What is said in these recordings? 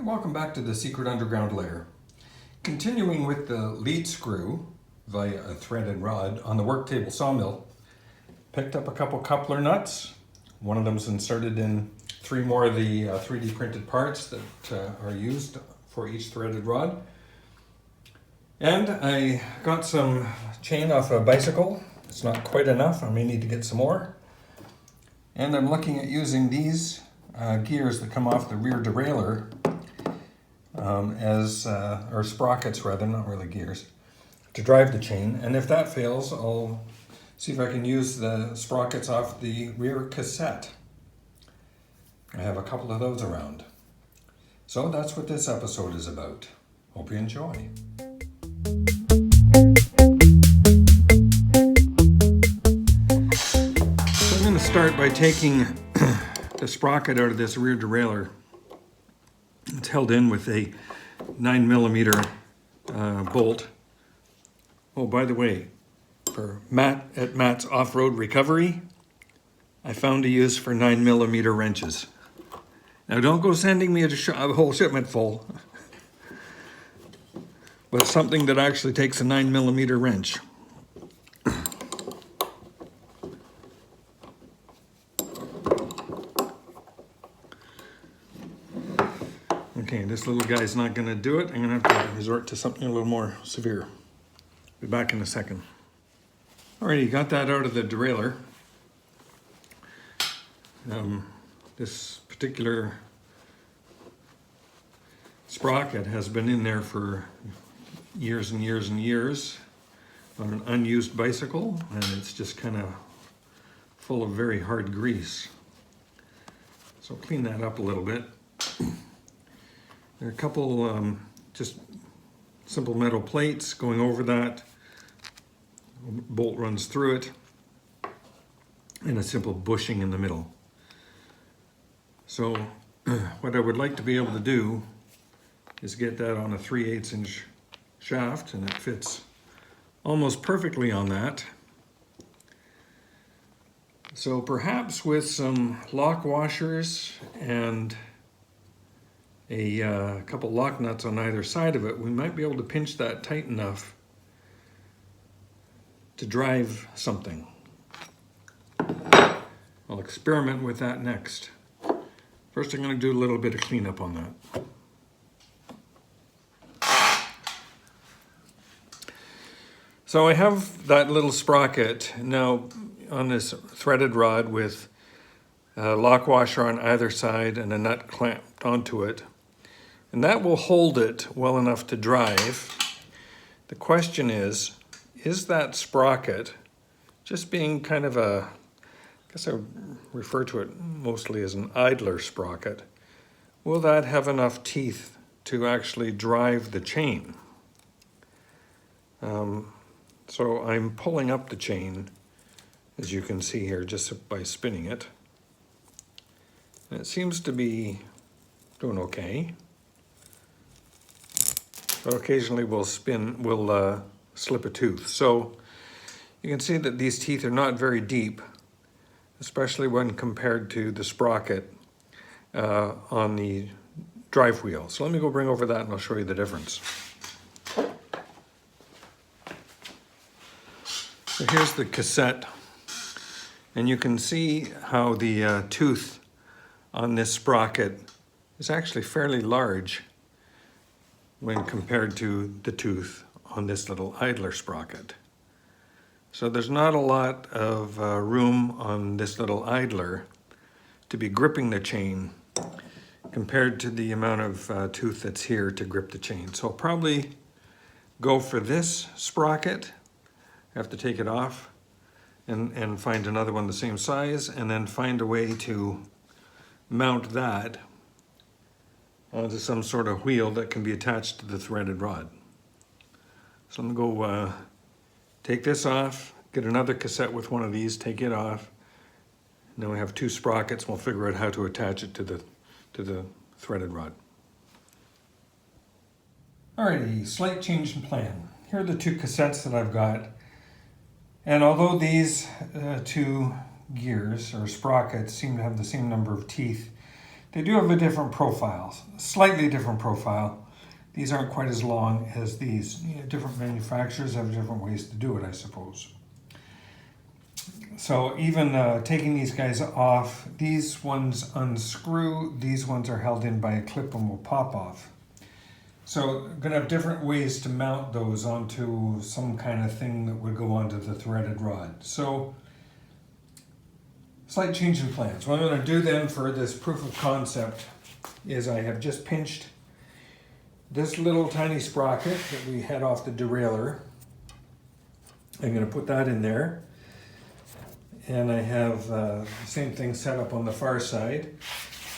And welcome back to the secret underground layer. Continuing with the lead screw via a threaded rod on the Worktable Sawmill, picked up a couple coupler nuts. One of them's inserted in 3 more of the 3D printed parts that are used for each threaded rod. And I got some chain off a bicycle. It's not quite enough, I may need to get some more. And I'm looking at using these gears that come off the rear derailleur or sprockets rather, not really gears, to drive the chain. And if that fails, I'll see if I can use the sprockets off the rear cassette. I have a couple of those around. So that's what this episode is about. Hope you enjoy. So I'm going to start by taking the sprocket out of this rear derailleur. It's held in with a 9mm bolt. Oh, by the way, for Matt at Matt's Off-Road Recovery, I found a use for 9mm wrenches. Now don't go sending me a whole shipment full, but something that actually takes a 9mm wrench. Okay, this little guy's not going to do it. I'm going to have to resort to something a little more severe. Be back in a second. Alrighty, got that out of the derailleur. This particular sprocket has been in there for years and years and years on an unused bicycle, and it's just kind of full of very hard grease. So clean that up a little bit. There are a couple just simple metal plates going over that. Bolt runs through it, and a simple bushing in the middle. So what I would like to be able to do is get that on a 3/8 inch shaft, and it fits almost perfectly on that. So perhaps with some lock washers and a couple lock nuts on either side of it, we might be able to pinch that tight enough to drive something. I'll experiment with that next. First, I'm going to do a little bit of cleanup on that. So I have that little sprocket now on this threaded rod with a lock washer on either side and a nut clamped onto it. And that will hold it well enough to drive. The question is that sprocket just being kind of I guess I refer to it mostly as an idler sprocket, will that have enough teeth to actually drive the chain? So I'm pulling up the chain, as you can see here, just by spinning it. And it seems to be doing okay. But occasionally we'll slip a tooth. So you can see that these teeth are not very deep, especially when compared to the sprocket on the drive wheel. So let me go bring over that and I'll show you the difference. So here's the cassette, and you can see how the tooth on this sprocket is actually fairly large when compared to the tooth on this little idler sprocket. So there's not a lot of room on this little idler to be gripping the chain compared to the amount of tooth that's here to grip the chain. So I'll probably go for this sprocket. I have to take it off and find another one the same size, and then find a way to mount that onto some sort of wheel that can be attached to the threaded rod. So I'm going to go take this off, get another cassette with one of these, take it off. Now we have 2 sprockets. We'll figure out how to attach it to the threaded rod. Alrighty, slight change in plan. Here are the 2 cassettes that I've got. And although these 2 gears or sprockets seem to have the same number of teeth, They do have a different profile, slightly different profile. These aren't quite as long as these. You know, different manufacturers have different ways to do it, I suppose. So even taking these guys off, these ones unscrew, these ones are held in by a clip and will pop off. So I'm going to have different ways to mount those onto some kind of thing that would go onto the threaded rod. So slight change in plans. What I'm going to do then for this proof of concept is I have just pinched this little tiny sprocket that we had off the derailleur. I'm going to put that in there. And I have the same thing set up on the far side.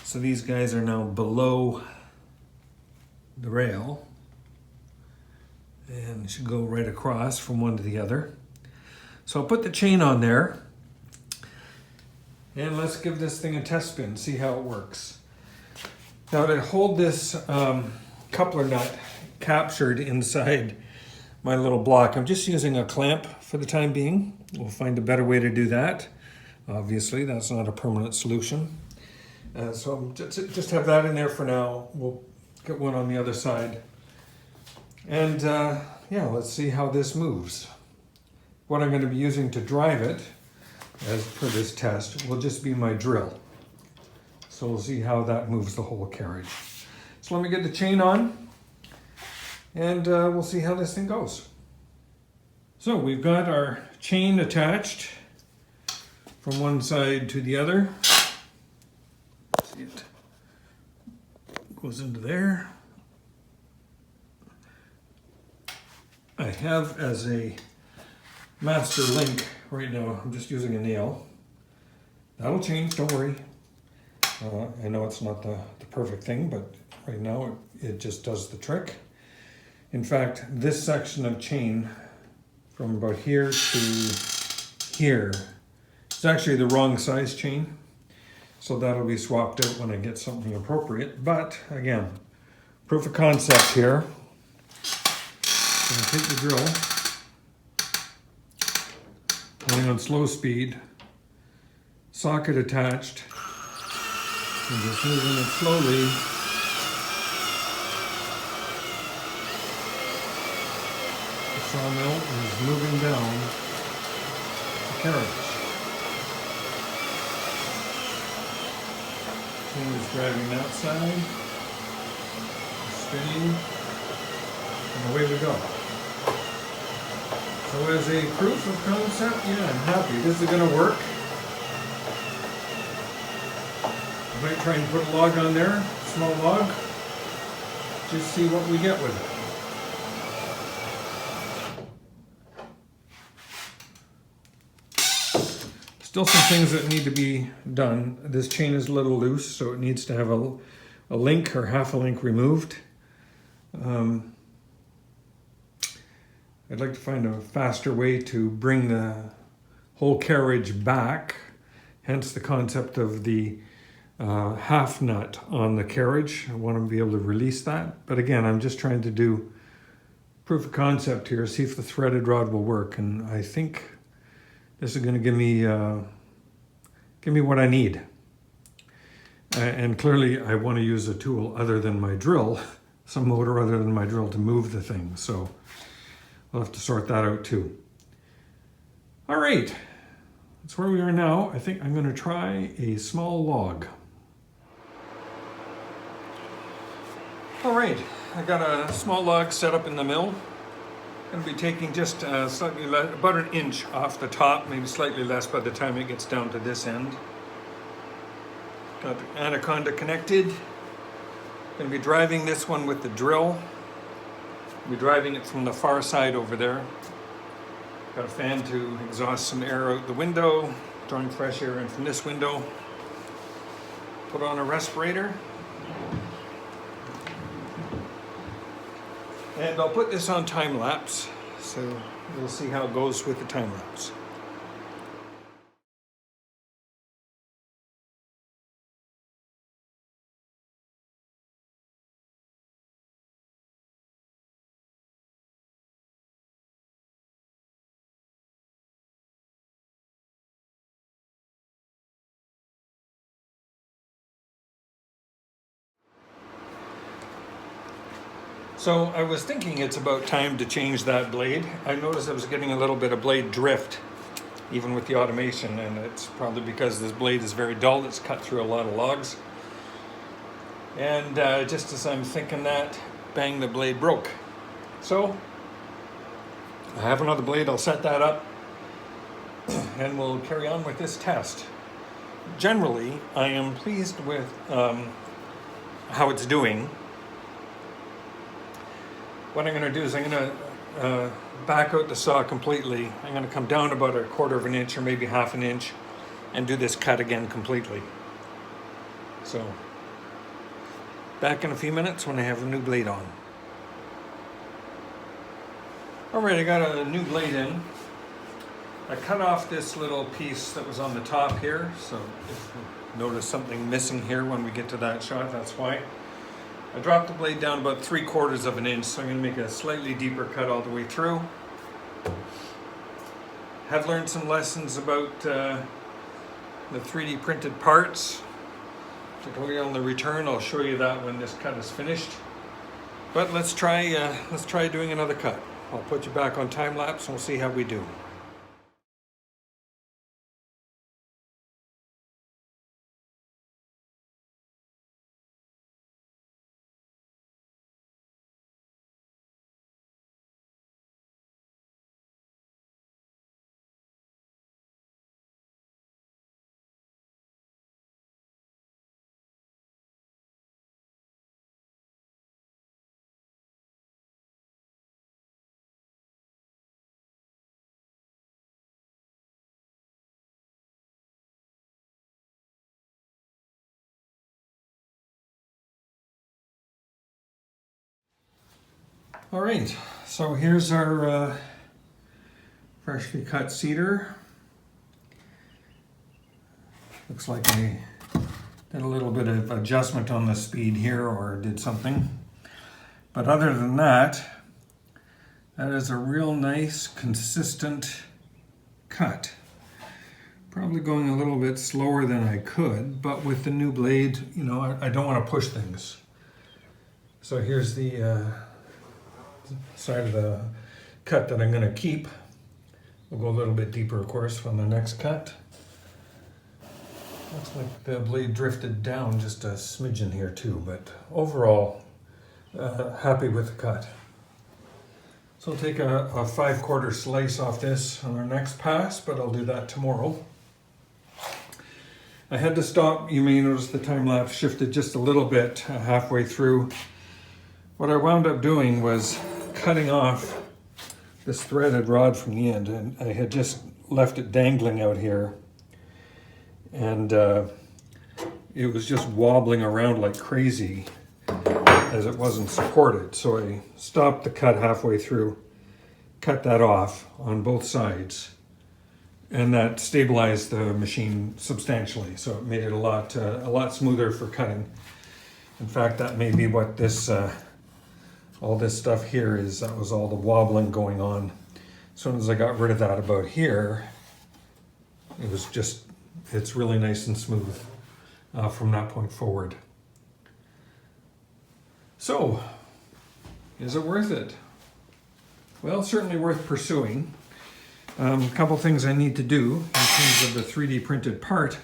So these guys are now below the rail. And should go right across from one to the other. So I'll put the chain on there. And let's give this thing a test spin, see how it works. Now to hold this coupler nut captured inside my little block, I'm just using a clamp for the time being. We'll find a better way to do that. Obviously, that's not a permanent solution. So I'm just have that in there for now. We'll get one on the other side. And yeah, let's see how this moves. What I'm going to be using to drive it, as per this test, will just be my drill. So we'll see how that moves the whole carriage. So let me get the chain on and we'll see how this thing goes. So we've got our chain attached from one side to the other. See it goes into there. I have as a master link right now, I'm just using a nail. That'll change, don't worry. I know it's not the perfect thing, but right now it just does the trick. In fact, this section of chain from about here to here is actually the wrong size chain. So that'll be swapped out when I get something appropriate. But again, proof of concept here. I'm going to take the drill, going on slow speed, socket attached, and just moving it slowly. The sawmill is moving down the carriage. Chain is driving that side, spinning, and away we go. So as a proof of concept, yeah, I'm happy. This is going to work. I might try and put a log on there, small log, just see what we get with it. Still some things that need to be done. This chain is a little loose, so it needs to have a link or half a link removed. I'd like to find a faster way to bring the whole carriage back, hence the concept of the half nut on the carriage. I want to be able to release that. But again, I'm just trying to do proof of concept here, see if the threaded rod will work. And I think this is going to give me what I need. And clearly I want to use a tool other than my drill, some motor other than my drill to move the thing. So I'll have to sort that out too. All right, that's where we are now. I think I'm going to try a small log. All right, I got a small log set up in the mill. I'm going to be taking just slightly less, about an inch off the top, maybe slightly less by the time it gets down to this end. Got the anaconda connected. Going to be driving this one with the drill. I'll be driving it from the far side over there. Got a fan to exhaust some air out the window, drawing fresh air in from this window. Put on a respirator. And I'll put this on time lapse, so we'll see how it goes with the time lapse. So I was thinking it's about time to change that blade. I noticed I was getting a little bit of blade drift, even with the automation, and it's probably because this blade is very dull. It's cut through a lot of logs. And just as I'm thinking that, bang, the blade broke. So I have another blade, I'll set that up, and we'll carry on with this test. Generally, I am pleased with how it's doing. What I'm going to do is I'm going to back out the saw completely. I'm going to come down about 1/4 of an inch or maybe 1/2 an inch and do this cut again completely. So back in a few minutes when I have a new blade on. Alright, I got a new blade in. I cut off this little piece that was on the top here, so if you notice something missing here when we get to that shot, that's why. I dropped the blade down about 3/4 of an inch, so I'm going to make a slightly deeper cut all the way through. Have learned some lessons about the 3D printed parts. Particularly on the return, I'll show you that when this cut is finished. But let's try doing another cut. I'll put you back on time lapse and we'll see how we do. All right, so here's our freshly cut cedar. Looks like I did a little bit of adjustment on the speed here or did something. But other than that, that is a real nice, consistent cut. Probably going a little bit slower than I could, but with the new blade, you know, I don't want to push things. So here's the side of the cut that I'm going to keep. We'll go a little bit deeper, of course, on the next cut. Looks like the blade drifted down just a smidgen here too, but overall, happy with the cut. So I'll take a 5/4 slice off this on our next pass, but I'll do that tomorrow. I had to stop. You may notice the time lapse shifted just a little bit halfway through. What I wound up doing was cutting off this threaded rod from the end, and I had just left it dangling out here, and it was just wobbling around like crazy as it wasn't supported. So I stopped the cut halfway through, cut that off on both sides, and that stabilized the machine substantially. So it made it a lot smoother for cutting. In fact, that may be what this all this stuff here is. That was all the wobbling going on. As soon as I got rid of that about here, it's really nice and smooth from that point forward. So, is it worth it? Well, certainly worth pursuing. A couple things I need to do in terms of the 3D printed part.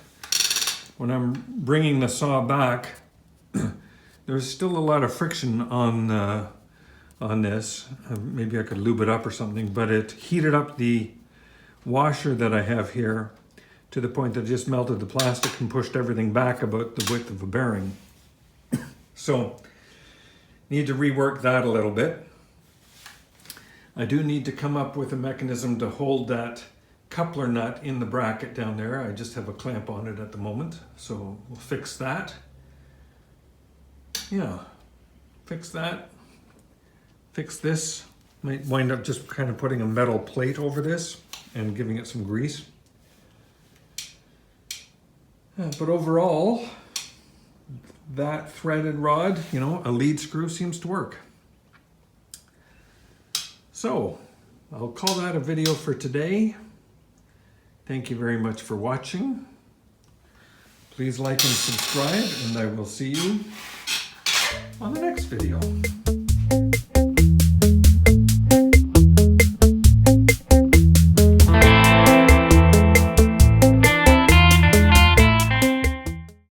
When I'm bringing the saw back, there's still a lot of friction on this. Maybe I could lube it up or something, but it heated up the washer that I have here to the point that it just melted the plastic and pushed everything back about the width of a bearing. So, need to rework that a little bit. I do need to come up with a mechanism to hold that coupler nut in the bracket down there. I just have a clamp on it at the moment, so we'll fix that. Yeah, fix that. Fix this. Might wind up just kind of putting a metal plate over this and giving it some grease. But overall, that threaded rod, you know, a lead screw seems to work. So, I'll call that a video for today. Thank you very much for watching. Please like and subscribe, and I will see you on the next video.